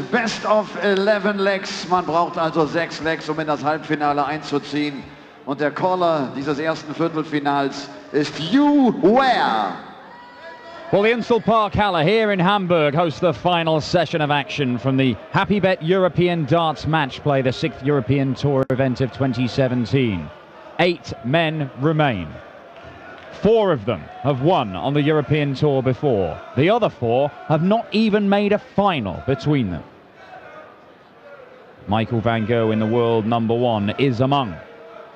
Best of 11 Legs. Man braucht also 6 Legs, um in das Halbfinale einzuziehen. Und der Caller dieses ersten Viertelfinals ist Yu Ware. Well, the Unsel Park Halle here in Hamburg hosts the final session of action from the Happy Bet European Darts Match Play, the 6th European Tour event of 2017. 8 men remain. 4 of them have won on the European Tour before. The other 4 have not even made a final between them. Michael van Gerwen, the world #1, is among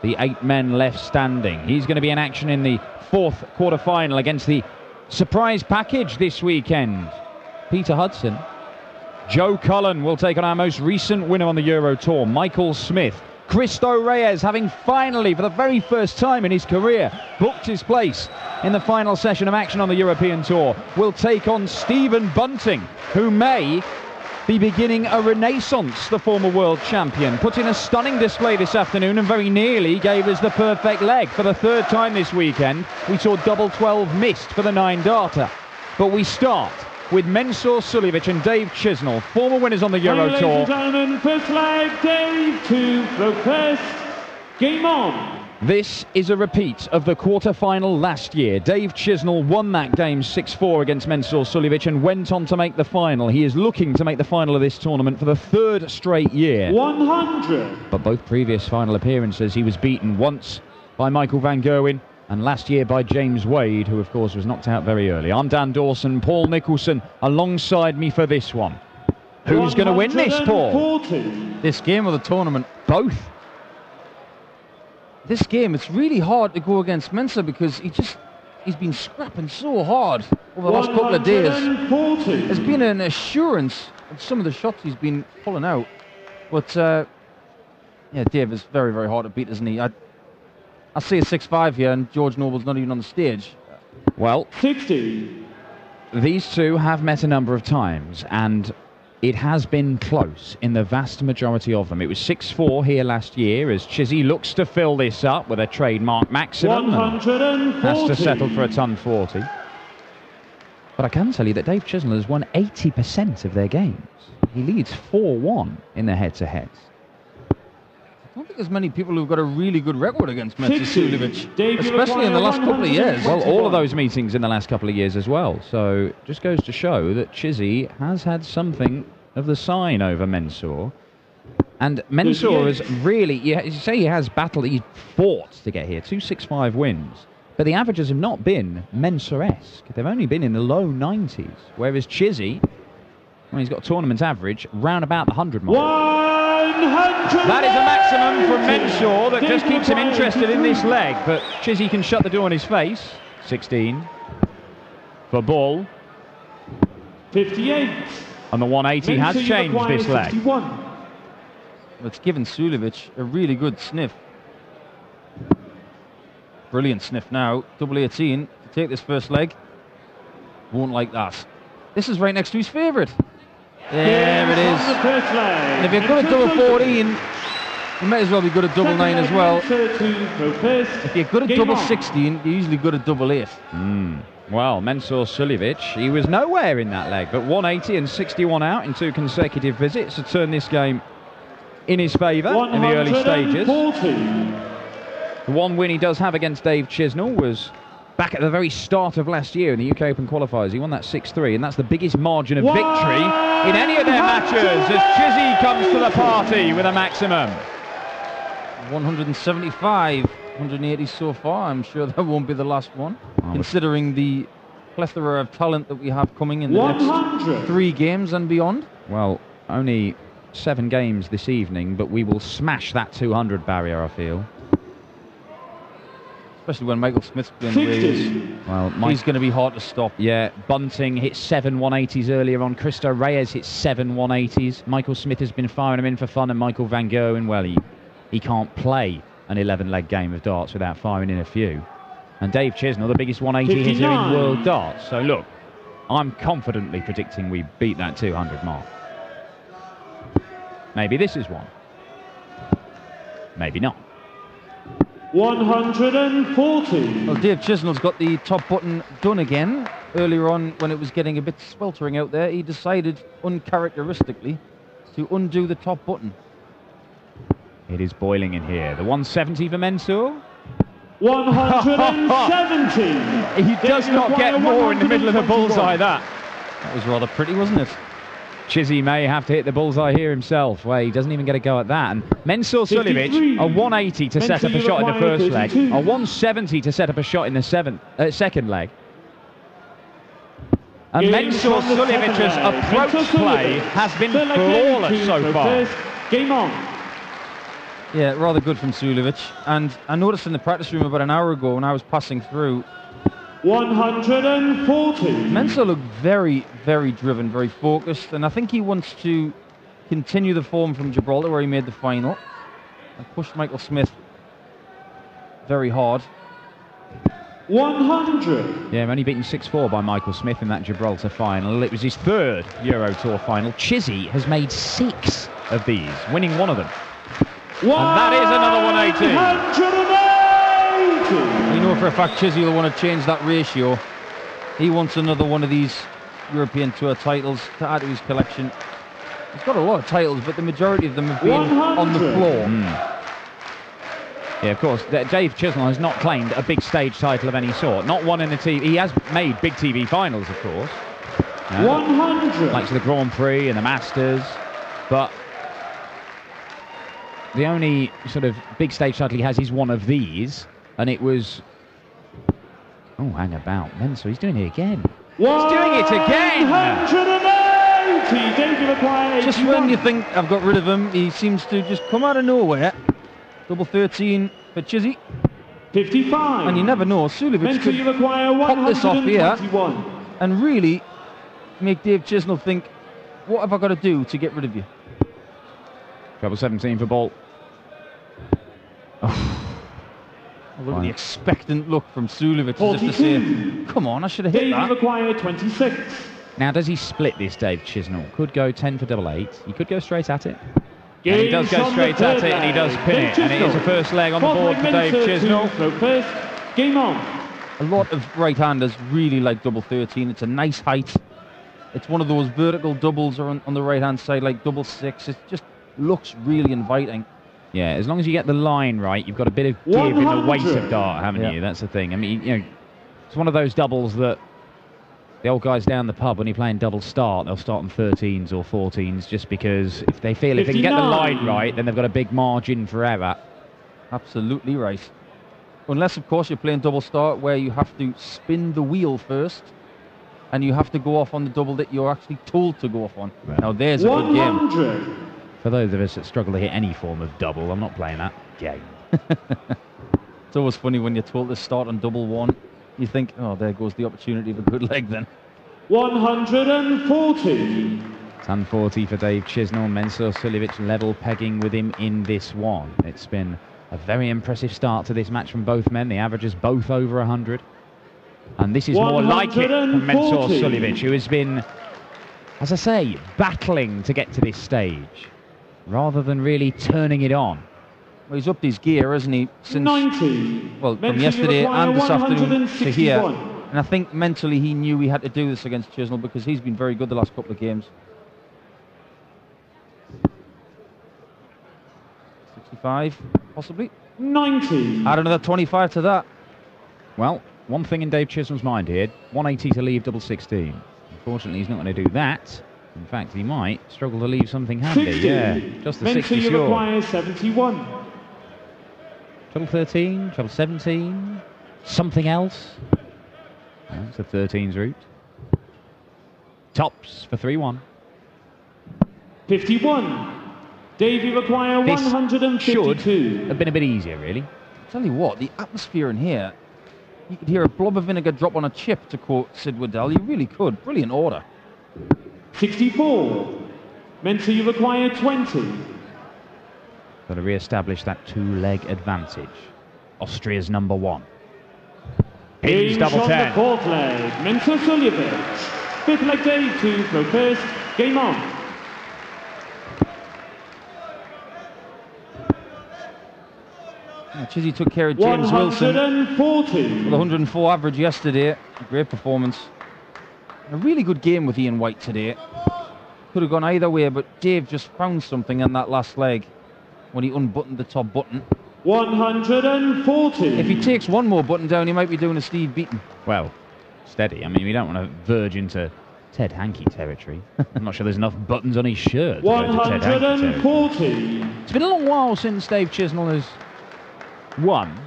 the 8 men left standing. He's going to be in action in the 4th quarter-final against the surprise package this weekend. Peter Hudson. Joe Cullen will take on our most recent winner on the Euro Tour, Michael Smith. Cristo Reyes, having finally, for the very first time in his career, booked his place in the final session of action on the European Tour, will take on Stephen Bunting, who may be beginning a renaissance, the former world champion. Put in a stunning display this afternoon and very nearly gave us the perfect leg. For the 3rd time this weekend, we saw double 12 missed for the 9-darter. But we start with Mensur Suljovic and Dave Chisnall, former winners on the Euro Tour. Ladies and gentlemen, first leg, Dave to Lopez. Game on. This is a repeat of the quarter-final last year. Dave Chisnall won that game 6-4 against Mensur Suljovic and went on to make the final. He is looking to make the final of this tournament for the 3rd straight year. 100. But both previous final appearances, he was beaten once by Michael van Gerwen and last year by James Wade, who of course was knocked out very early. I'm Dan Dawson, Paul Nicholson alongside me for this one. Who's going to win this, Paul? This game or the tournament? Both. This game, it's really hard to go against Mensur because he's been scrapping so hard over the last couple of days. There's been an assurance of some of the shots he's been pulling out. But yeah, Dave is very, very hard to beat, isn't he? I see a 6-5 here, and George Noble's not even on the stage. Well, 60. These two have met a number of times, and it has been close in the vast majority of them. It was 6-4 here last year, as Chizzy looks to fill this up with a trademark maximum. 140. Has to settle for a ton 40. But I can tell you that Dave Chisnall has won 80% of their games. He leads 4-1 in the head-to-heads. I don't think there's many people who've got a really good record against Mensur Suljovic, especially in the last couple of years. Well, all of those meetings in the last couple of years as well. So just goes to show that Chizzy has had something of the sign over Mensur. And Mensur has really, you say he has battled, he's fought to get here, 2 6-5 wins. But the averages have not been Mensur-esque. They've only been in the low 90s. Whereas Chizzy, well, he's got a tournament average round about the 100 mark. 100. That is a maximum from Mensur that just keeps him interested in this leg. But Chizzy can shut the door on his face. 16 for ball. 58. And the 180 has changed this leg. 61. Well, it's given Suljovic a really good sniff. Brilliant sniff now. Double 18 to take this first leg. Won't like that. This is right next to his favourite. There it is. And if you're good at double 14, you might as well be good at double 9 as well. If you're good at double 16, you're usually good at double 8. Well, Mensur Suljovic, he was nowhere in that leg, but 180 and 61 out in 2 consecutive visits to turn this game in his favour in the early stages. The one win he does have against Dave Chisnall was back at the very start of last year in the UK Open qualifiers. He won that 6-3, and that's the biggest margin of victory in any of their matches as Chizzy comes to the party with a maximum. 175, 180 so far. I'm sure that won't be the last one, considering the plethora of talent that we have coming in the next 3 games and beyond. Well, only 7 games this evening, but we will smash that 200 barrier, I feel. Especially when Michael Smith's playing the way he is. Well, he's going to be hard to stop. Yeah, Bunting hit 7 180s earlier on. Cristo Reyes hit 7 180s. Michael Smith has been firing them in for fun, and Michael van Gerwen, well, he can't play an 11-leg game of darts without firing in a few. And Dave Chisnall, the biggest 180 hitter in world darts. So look, I'm confidently predicting we beat that 200 mark. Maybe this is one. Maybe not. 140. Well, Dave Chisnall's got the top button done again. earlier on when it was getting a bit sweltering out there, he decided uncharacteristically to undo the top button. It is boiling in here. The 170 for Mensur. 170. He does not get more in the middle of the bullseye, that. That was rather pretty, wasn't it? Chizzy may have to hit the bullseye here himself. Well, he doesn't even get a go at that. And Mensur Suljovic, a 180 to set up a shot in the first leg, a 170 to set up a shot in the second leg. And Mensur Suljovic's approach play has been flawless so far. Game on. Yeah, rather good from Suljovic. And I noticed in the practice room about an hour ago when I was passing through, 140. Mensur looked very, very driven, very focused, and I think he wants to continue the form from Gibraltar where he made the final. I pushed Michael Smith very hard. 100. Yeah, only beaten 6-4 by Michael Smith in that Gibraltar final. It was his third Euro Tour final. Chizzy has made 6 of these, winning one of them. And that is another 180. You know for a fact Chizzy will want to change that ratio. He wants another one of these European Tour titles to add to his collection. He's got a lot of titles, but the majority of them have been 100. on the floor. Yeah, of course, Dave Chisnall has not claimed a big stage title of any sort. Not one in the TV. He has made big TV finals, of course. 100. Like the Grand Prix and the Masters. But the only sort of big stage title he has is one of these. And it was... Oh, hang about. Mensur, he's doing it again. He's doing it again! 180. Just when you think I've got rid of him, he seems to just come out of nowhere. Double 13 for Chizzy. 55. And you never know, Suljovic could pop this off here and really make Dave Chisnall think, what have I got to do to get rid of you? Treble 17 for Bolt. Oh. Look at the expectant look from Suljovic as if to say, come on, I should have hit that. Required 26. Now, does he split this, Dave Chisnall? Could go 10 for double 8. He could go straight at it. And he does go straight at it, and he does pin it. And it is the first leg on the board for Dave Chisnall. First, game on. A lot of right-handers really like double 13. It's a nice height. It's one of those vertical doubles on the right-hand side, like double 6. It just looks really inviting. Yeah, as long as you get the line right, you've got a bit of give in the weight of dart, haven't you? That's the thing. I mean, you know, it's one of those doubles that the old guys down the pub, when you're playing double start, they'll start on 13s or 14s just because if they feel 59. If they can get the line right, then they've got a big margin for error. Absolutely right. Unless, of course, you're playing double start where you have to spin the wheel first and you have to go off on the double that you're actually told to go off on. Right. Now, there's a good game. For those of us that struggle to hit any form of double, I'm not playing that game. It's always funny when you're told to start on double 1. You think, oh, there goes the opportunity of a good leg then. 140. 140 for Dave Chisnall. Mensur Suljovic level pegging with him in this one. It's been a very impressive start to this match from both men. The averages both over 100. And this is more like it from Mensur Suljovic, who has been, as I say, battling to get to this stage, rather than really turning it on. Well, he's upped his gear, hasn't he, since 90. Well, from yesterday and this afternoon to here. And I think mentally he knew he had to do this against Chisnall because he's been very good the last couple of games. 65, possibly. 90. Add another 25 to that. Well, one thing in Dave Chisnall's mind here, 180 to leave double 16. Unfortunately, he's not going to do that. In fact, he might struggle to leave something handy. 60. Yeah, just the 60 score. Requires 71. Treble 13, treble 17, something else. That's the 13's route. Tops for 3-1. 51. Davey require 152. Should have been a bit easier, really. I'll tell you what, the atmosphere in here, you could hear a blob of vinegar drop on a chip, to quote Sid Waddell. You really could. Brilliant order. 64. Mensur, you require 20. Got to re-establish that 2-leg advantage. Austria's number 1. Pins double 10. The fourth leg, Mensur Suljovic. Fifth leg, Dave to go first. Game on. Chizzy took care of James Wilson. 140. With 104 average yesterday. Great performance. A really good game with Ian White today. Could have gone either way, but Dave just found something in that last leg when he unbuttoned the top button. 140. If he takes one more button down, he might be doing a Steve Beaton. Well, steady. I mean, we don't want to verge into Ted Hankey territory. I'm not sure there's enough buttons on his shirt. 140. It's been a long while since Dave Chisnall has won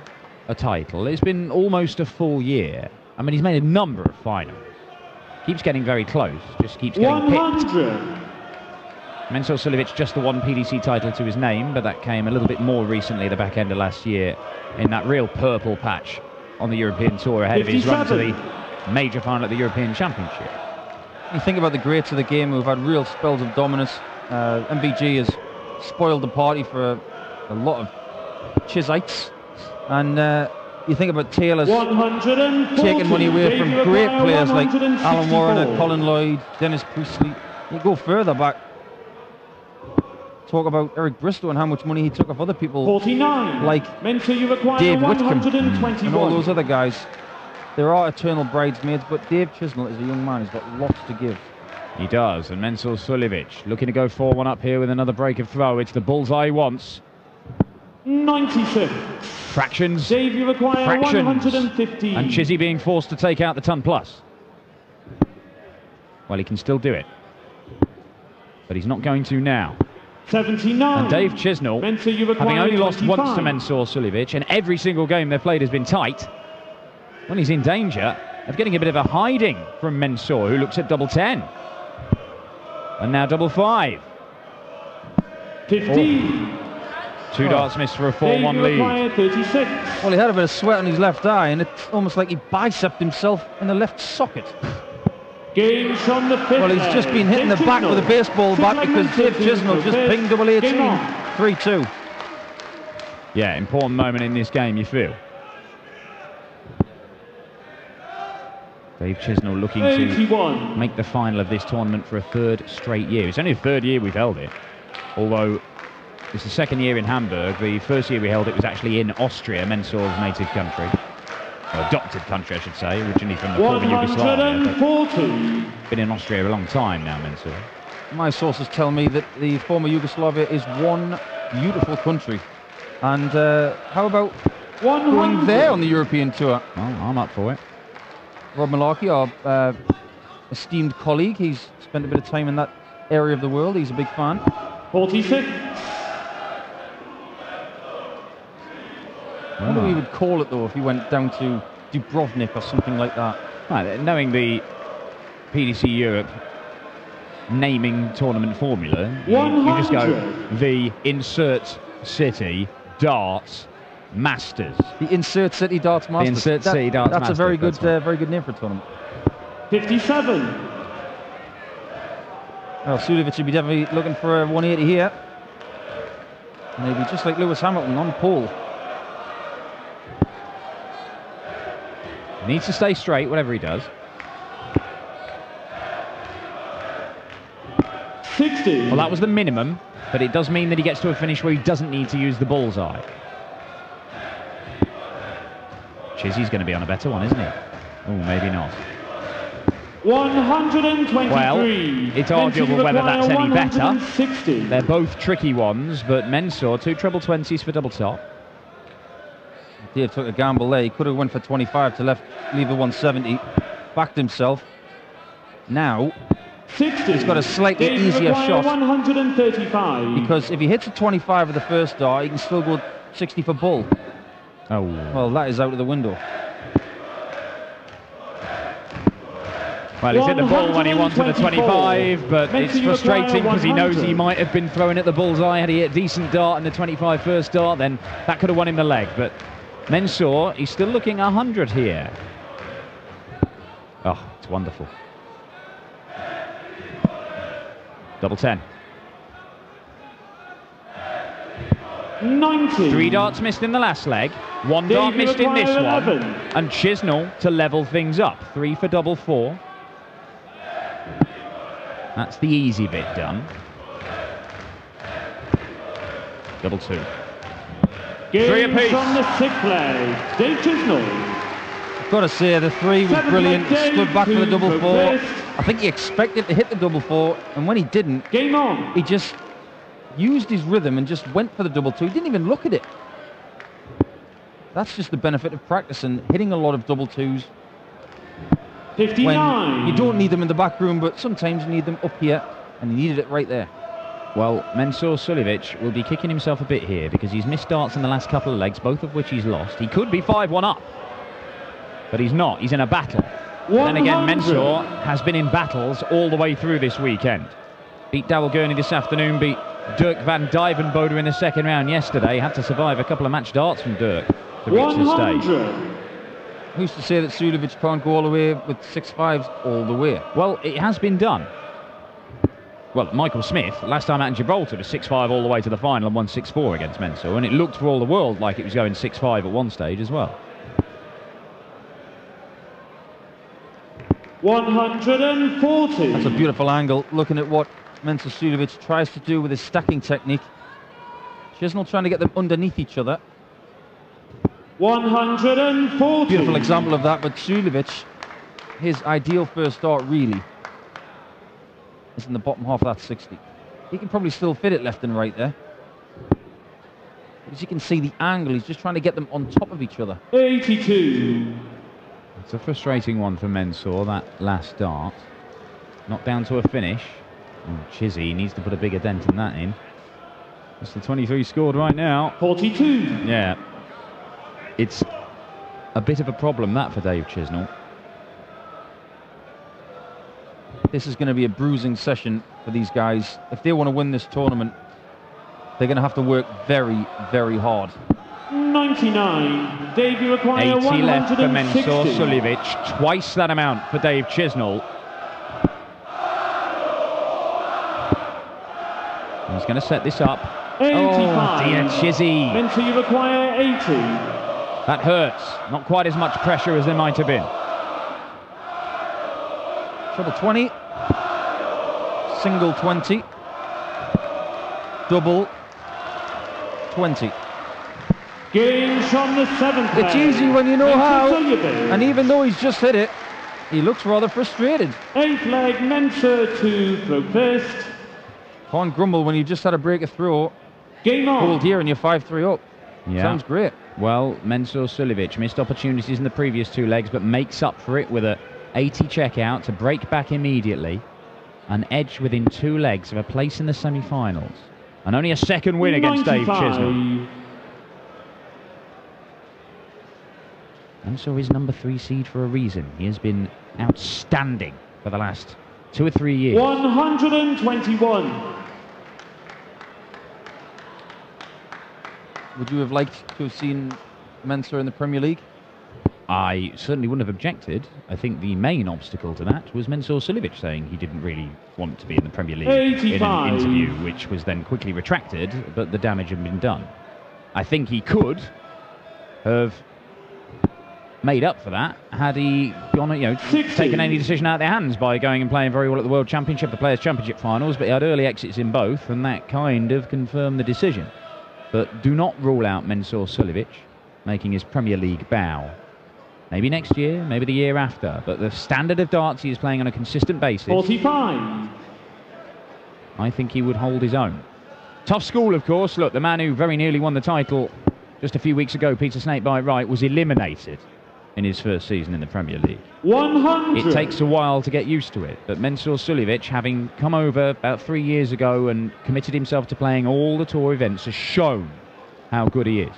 a title. It's been almost a full year. I mean, he's made a number of finals. Keeps getting very close, just keeps getting 100. pipped. Mensur Suljovic just the one PDC title to his name, but that came a little bit more recently at the back end of last year in that real purple patch on the European Tour ahead 57. Of his run to the major final at the European Championship. You think about the greats of the game who've had real spells of dominance. MVG has spoiled the party for a lot of Chizites. And you think about Taylor's taking money away from great players like Alan Warner, Colin Lloyd, Dennis Priestley. You go further back, talk about Eric Bristow and how much money he took off other people 49. Like Dave Whitcomb and all those other guys. There are eternal bridesmaids, but Dave Chisnall is a young man. He's got lots to give. He does, and Mensur Suljovic looking to go 4-1 up here with another break of throw. It's the bullseye he wants. 96. Fractions. Dave, you require Fractions. 150. And Chizzy being forced to take out the ton plus. Well, he can still do it, but he's not going to now. 79. And Dave Chisnall, having only lost once to Mensur Suljovic, and every single game they've played has been tight, well, he's in danger of getting a bit of a hiding from Mensur, who looks at double 10. And now double 5. 50. Oh. 2 darts missed for a 4-1 lead. 36. Well, he had a bit of sweat on his left eye, and it's almost like he bicepped himself in the left socket. Games from the 5th. Well, he's just been hitting the back with a baseball bat because Dave Chisnall just pinged double 18. 3-2. Yeah, important moment in this game, you feel. Dave Chisnall looking 81. to make the final of this tournament for a 3rd straight year. It's only the 3rd year we've held it, although it's the 2nd year in Hamburg. The 1st year we held it was actually in Austria, Mensur's native country. Or adopted country, I should say, originally from the former Yugoslavia. Been in Austria a long time now, Mensur. My sources tell me that the former Yugoslavia is one beautiful country. And how about going there on the European Tour? Oh, I'm up for it. Rob Malarkey, our esteemed colleague, he's spent a bit of time in that area of the world. He's a big fan. 46. I wonder what he would call it, though, if he went down to Dubrovnik or something like that. Right, knowing the PDC Europe naming tournament formula, you just go the insert city darts Masters. The Insert City Darts Masters. The Insert City Darts That's Masters. That's a very good name for a tournament. 57. Well, Suljovic should be definitely looking for a 180 here. Maybe just like Lewis Hamilton on pole. Needs to stay straight, whatever he does. 60. Well, that was the minimum, but it does mean that he gets to a finish where he doesn't need to use the bullseye. Chizzy's going to be on a better one, isn't he? Oh, maybe not. 123. Well, it's arguable whether that's any better. They're both tricky ones, but Mensur, 2 treble 20s for double top. Dave took a gamble there. He could have went for 25 to leave the 170. Backed himself. Now, 60. He's got a slightly easier shot. 135. Because if he hits a 25 of the first dart, he can still go 60 for bull. Oh. Well, that is out of the window. Well, he's hit the ball when he wanted the 25, but it's frustrating because he knows he might have been throwing at the bullseye. Had he hit a decent dart in the 25 first dart, then that could have won him the leg. But Mensur, he's still looking 100 here. Oh, it's wonderful. Double 10. 90. 3 darts missed in the last leg. 1 dart missed in this one. And Chisnall to level things up. 3 for double 4. That's the easy bit done. Double 2. 3 apiece. From the 6th leg, Dave Chisnall. Got to say, the 3 was brilliant. He stood back for the double 4. progressed. I think he expected to hit the double 4, and when he didn't, Game on. he just used his rhythm and just went for the double 2. He didn't even look at it. That's just the benefit of practice and hitting a lot of double 2s. 59. When you don't need them in the back room, but sometimes you need them up here, and he needed it right there. Well, Mensur Suljovic will be kicking himself a bit here because he's missed darts in the last couple of legs, both of which he's lost. He could be 5-1 up, but he's not. He's in a battle. But then again, Mensur has been in battles all the way through this weekend. Beat Darrell Gurney this afternoon, beat Dirk van Dijvenbode in the second round yesterday. Had to survive a couple of match darts from Dirk to reach the stage. Who's to say that Suljovic can't go all the way with 6-5s all the way? Well, it has been done. Well, Michael Smith, last time out in Gibraltar, was 6-5 all the way to the final and won 6-4 against Mensur, and it looked for all the world like it was going 6-5 at one stage as well. 140. That's a beautiful angle, looking at what Mensur Suljovic tries to do with his stacking technique. Chisnall trying to get them underneath each other. 140. Beautiful example of that, but Suljovic, his ideal first start really is in the bottom half of that 60. He can probably still fit it left and right there. As you can see the angle, he's just trying to get them on top of each other. 82. It's a frustrating one for Mensur, that last dart. Not down to a finish. Chizzy needs to put a bigger dent than that in. That's the 23 scored right now. 42. Yeah. It's a bit of a problem, that, for Dave Chisnall. This is going to be a bruising session for these guys. If they want to win this tournament, they're going to have to work very, very hard. 99. Dave, you require 80 left for Mensur 160. Suljovic. Twice that amount for Dave Chisnall. He's going to set this up. 85. Oh dear, Chizzy. Mensur, you require 80. That hurts. Not quite as much pressure as there might have been. Treble 20. Single 20. Double 20. Gains from the 7th It's leg. easy when you know Mensur how. Suljovic. And even though he's just hit it, he looks rather frustrated. 8th leg, Mensur to progressed. Can't grumble when you just had a break of throw. Game on. Hold here and you're 5-3 up. Yeah. Sounds great. Well, Mensur Suljovic missed opportunities in the previous 2 legs, but makes up for it with a 80 checkout to break back immediately. An edge within 2 legs of a place in the semi-finals. And only a second win against 95. Dave Chisnall. Mensur is number 3 seed for a reason. He has been outstanding for the last 2 or 3 years. 121. Would you have liked to have seen Mensur in the Premier League? I certainly wouldn't have objected. I think the main obstacle to that was Mensur Suljovic saying he didn't really want to be in the Premier League 85. in an interview, which was then quickly retracted, but the damage had been done. I think he could have made up for that had he gone, taken any decision out of their hands by going and playing very well at the World Championship, the Players' Championship finals, but he had early exits in both, and that kind of confirmed the decision. But do not rule out Mensur Suljovic making his Premier League bow. Maybe next year, maybe the year after, but the standard of darts he is playing on a consistent basis, 45. I think he would hold his own. Tough school, of course. Look, the man who very nearly won the title just a few weeks ago, Peter Snakebite Wright, was eliminated in his first season in the Premier League. 100. It takes a while to get used to it, but Mensur Suljovic, having come over about 3 years ago and committed himself to playing all the tour events, has shown how good he is.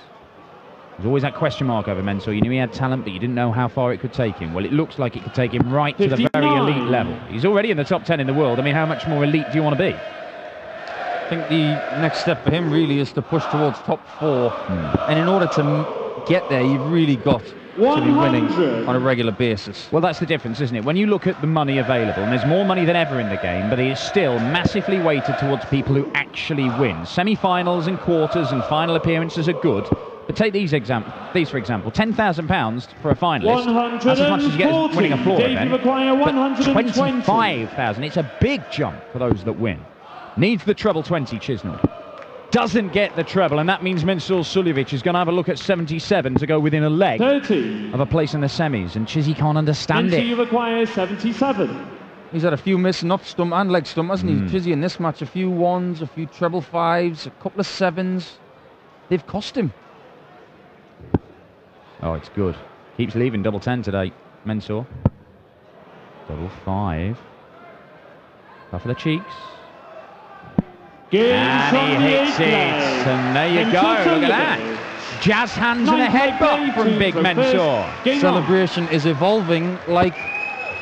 There's always that question mark over Mensur. You knew he had talent, but you didn't know how far it could take him. Well, it looks like it could take him right 59. to the very elite level. He's already in the top 10 in the world. I mean, how much more elite do you want to be? I think the next step for him really is to push towards top 4. And in order to get there, you've really got to be winning 100. on a regular basis. Well, that's the difference, isn't it? When you look at the money available, and there's more money than ever in the game, but it is still massively weighted towards people who actually win. Semi-finals and quarters and final appearances are good, but take these for example, £10,000 for a finalist. That's as much as you get as winning a floor Dave, event. you require But 120. 25,000, it's a big jump for those that win. Needs the treble 20, Chisnall. doesn't get the treble, and that means Mensur Suljovic is going to have a look at 77 to go within a leg 30. of a place in the semis, and Chizzy can't understand Mensur it. you require 77. He's had a few missing off stump and leg stump, hasn't he? Chizzy in this match, a few ones, a few treble fives, a couple of sevens. They've cost him. Oh, it's good. Keeps leaving double 10 today, Mensur. Double 5. Puff of the cheeks. And he hits it. And there you go. Look at that. Jazz hands and a headbutt from Big Mensur. Celebration is evolving like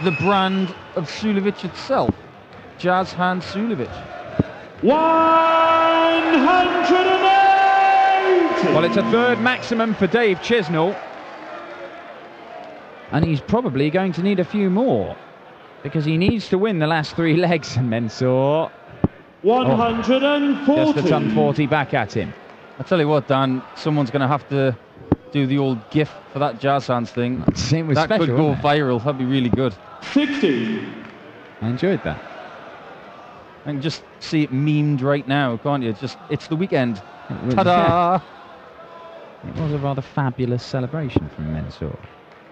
the brand of Suljovic itself. Jazz hand Suljovic. 180. Well, it's a third maximum for Dave Chisnall. And he's probably going to need a few more, because he needs to win the last 3 legs, and Mensur 140. just a ton 40 back at him. I tell you what, Dan, someone's going to have to do the old GIF for that jazz hands thing. Same was that special, could go wasn't it? viral. That'd be really good. 60. I enjoyed that. I can just see it memed right now, can't you? It's the weekend. Was, Ta-da! It was a rather fabulous celebration from Mensur.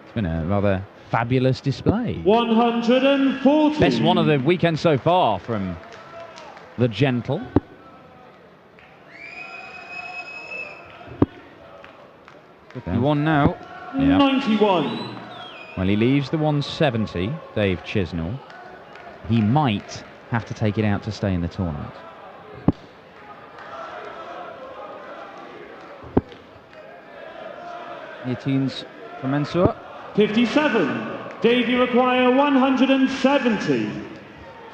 It's been a rather fabulous display. 140. Best one of the weekend so far from the gentle. You won now. Yeah. 91. Well, he leaves the 170, Dave Chisnall. He might have to take it out to stay in the tournament. Eighteens for Mensur. 57. Dave, you require 170. This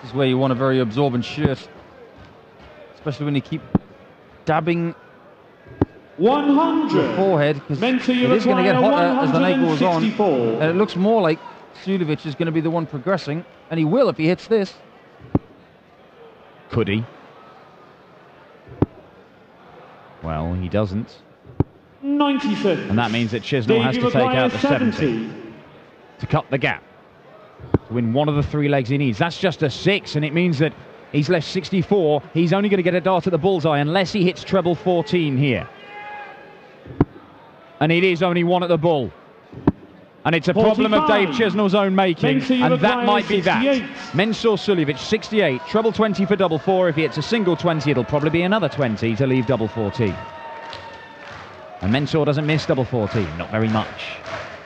is where you want a very absorbent shirt, especially when you keep dabbing 100. your forehead, because it Mensur, you is going to get hotter require as the night goes on. 164. And it looks more like Suljovic is going to be the one progressing, and he will if he hits this. Could he? Well, he doesn't. 96. And that means that Chisnall Dave, has you to take require out the 70 to cut the gap, to win one of the 3 legs he needs. That's just a 6, and it means that he's left 64. He's only going to get a dart at the bullseye unless he hits treble 14 here. And it is only 1 at the bull. And it's a problem of Dave Chisnall's own making, and that might be that. Mensur Suljovic, 68, treble 20 for double 4. If he hits a single 20, it'll probably be another 20 to leave double 14. And Mensur doesn't miss double 14, not very much.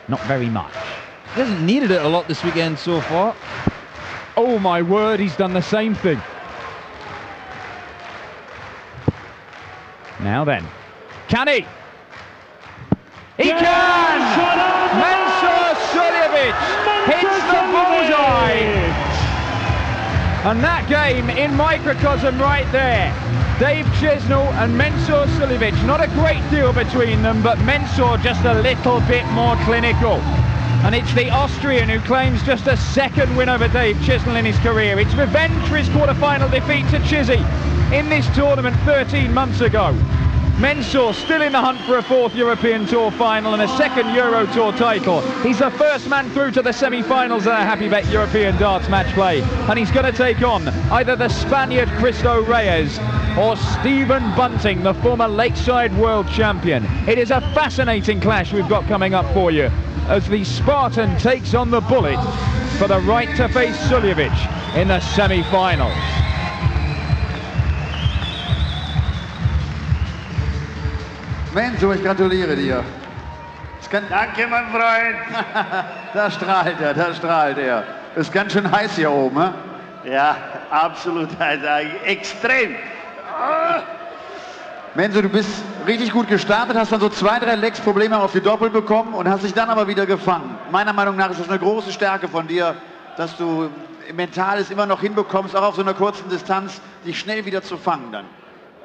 Not very much. He hasn't needed it a lot this weekend so far. Oh my word, he's done the same thing. Now then, can he? He can! Mensur Suljovic hits the bullseye! And that game in microcosm right there. Dave Chisnall and Mensur Suljovic, not a great deal between them, but Mensur just a little bit more clinical. And it's the Austrian who claims just a second win over Dave Chisnall in his career. It's revenge for his quarter-final defeat to Chizzy in this tournament 13 months ago. Mensur still in the hunt for a 4th European Tour final and a 2nd Euro Tour title. He's the first man through to the semi-finals of the Happy Bet European Darts match play. And he's going to take on either the Spaniard Cristo Reyes or Stephen Bunting, the former Lakeside World Champion. It is a fascinating clash we've got coming up for you as the Spartan takes on the Bullet for the right to face Suljovic in the semi-finals. Mensur, ich gratuliere dir. Danke, mein Freund. Da strahlt er, da strahlt er. Ist ganz schön heiß hier oben, ne? Ja, absolut heiß, extrem. Mensur, du bist richtig gut gestartet, hast dann so 2, 3 Legs Probleme auf die Doppel bekommen und hast dich dann aber wieder gefangen. Meiner Meinung nach ist das eine große Stärke von dir, dass du mental es immer noch hinbekommst, auch auf so einer kurzen Distanz, dich schnell wieder zu fangen dann.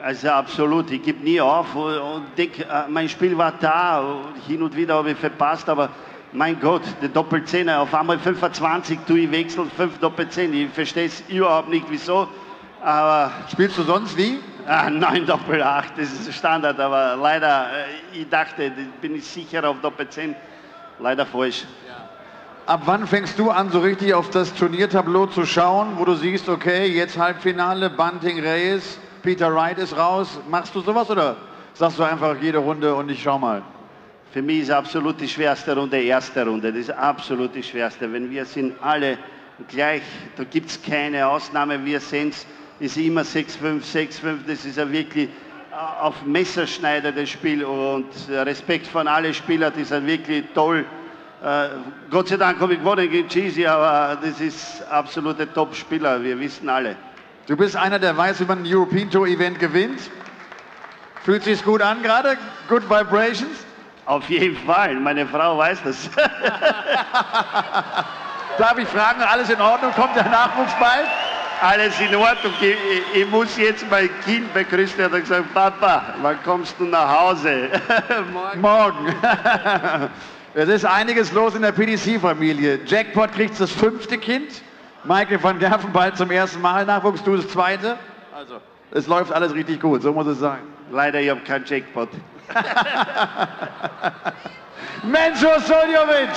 Also absolut, ich gebe nie auf und denke, mein Spiel war da, hin und wieder habe ich verpasst, aber mein Gott, die Doppelzehner, auf einmal 25 tue ich wechseln, 5 Doppelzehner, ich verstehe es überhaupt nicht, wieso, aber... Spielst du sonst wie? 9 Doppel 8, das ist Standard, aber leider, ich dachte, bin ich sicher auf Doppelzehn, leider falsch. Ab wann fängst du an, so richtig auf das Turniertableau zu schauen, wo du siehst, okay, jetzt Halbfinale, Bunting, Reyes, Peter Wright ist raus. Machst du sowas oder sagst du einfach jede Runde und ich schau mal? Für mich ist absolut die schwerste Runde, erste Runde. Das ist absolut die schwerste. Wenn wir sind alle gleich, da gibt es keine Ausnahme. Wir sehen es, ist immer 6-5, 6-5. Das ist ja wirklich auf Messerschneider das Spiel. Und Respekt von allen Spielern, die sind wirklich toll. Gott sei Dank habe ich gewonnen gegen Cheesy, aber das ist absolute Top-Spieler. Wir wissen alle. Du bist einer, der weiß, wie man ein European Tour Event gewinnt. Fühlt sich's gut an gerade? Good Vibrations? Auf jeden Fall, meine Frau weiß das. Darf ich fragen, alles in Ordnung? Kommt der Nachwuchs bald? Alles in Ordnung. Ich muss jetzt mein Kind begrüßen. Er hat gesagt, Papa, wann kommst du nach Hause? Morgen. Es ist einiges los in der PDC-Familie. Jackpot kriegt das 5. Kind. Michael van Gerven bald zum 1. Mal Nachwuchs, du das 2. Also, es läuft alles richtig gut, so muss es sein. Leider, ich habe keinen Jackpot. Mensur Suljovic!